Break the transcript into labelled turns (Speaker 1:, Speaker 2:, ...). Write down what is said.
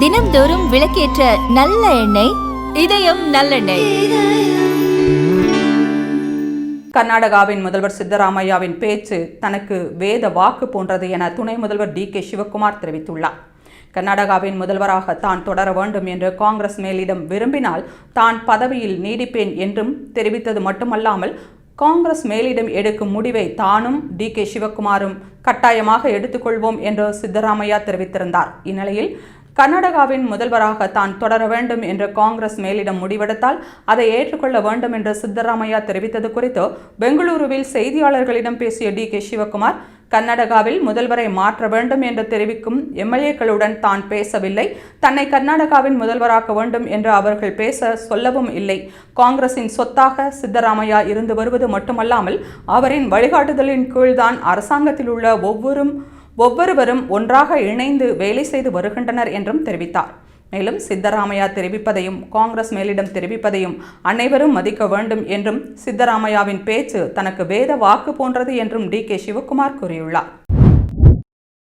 Speaker 1: தினம்தோறும் விளக்கேற்ற நல்ல எண்ணெய் இதயம் நல்லெண்ணெய்.
Speaker 2: கர்நாடகாவின் முதல்வர் சித்தராமையாவின் பேச்சு தனக்கு வேத வாக்கு போன்றது என துணை முதல்வர் டி.கே. சிவக்குமார் தெரிவித்துள்ளார். கர்நாடகாவின் முதல்வராக தான் தொடர வேண்டும் என்று காங்கிரஸ் மேலிடம் விரும்பினால் தான் பதவியில் நீடிப்பேன் என்றும் தெரிவித்தது மட்டுமல்லாமல், காங்கிரஸ் மேலிடம் எடுக்கும் முடிவை தானும் டி.கே. சிவக்குமாரும் கட்டாயமாக எடுத்துக்கொள்வோம் என்று சித்தராமையா தெரிவித்திருந்தார். இந்நிலையில் கர்நாடகாவின் முதல்வராக தான் தொடர வேண்டும் என்று காங்கிரஸ் மேலிடம் முடிவெடுத்தால் அதை ஏற்றுக்கொள்ள வேண்டும் என்று சித்தராமையா தெரிவித்தது குறித்து பெங்களூருவில் செய்தியாளர்களிடம் பேசிய டி.கே. சிவக்குமார், கர்நாடகாவில் முதல்வரை மாற்ற வேண்டும் என்று தெரிவிக்கும் எம்எல்ஏக்களுடன் தான் பேசவில்லை. தன்னை கர்நாடகாவின் முதல்வராக்க வேண்டும் என்று அவர்கள் பேச சொல்லவும் இல்லை. காங்கிரசின் சொத்தாக சித்தராமையா இருந்து வருவது மட்டுமல்லாமல் அவரின் வழிகாட்டுதலின் கீழ்தான் அரசாங்கத்தில் உள்ள ஒவ்வொருவரும் ஒன்றாக இணைந்து வேலை செய்து வருகின்றனர் என்றும் தெரிவித்தார். மேலும் சித்தராமையா தெரிவிப்பதையும் காங்கிரஸ் மேலிடம் தெரிவிப்பதையும் அனைவரும் மதிக்க வேண்டும் என்றும், சித்தராமையாவின் பேச்சு தனக்கு வேத வாக்கு போன்றது என்றும் டி.கே. சிவக்குமார் கூறியுள்ளார்.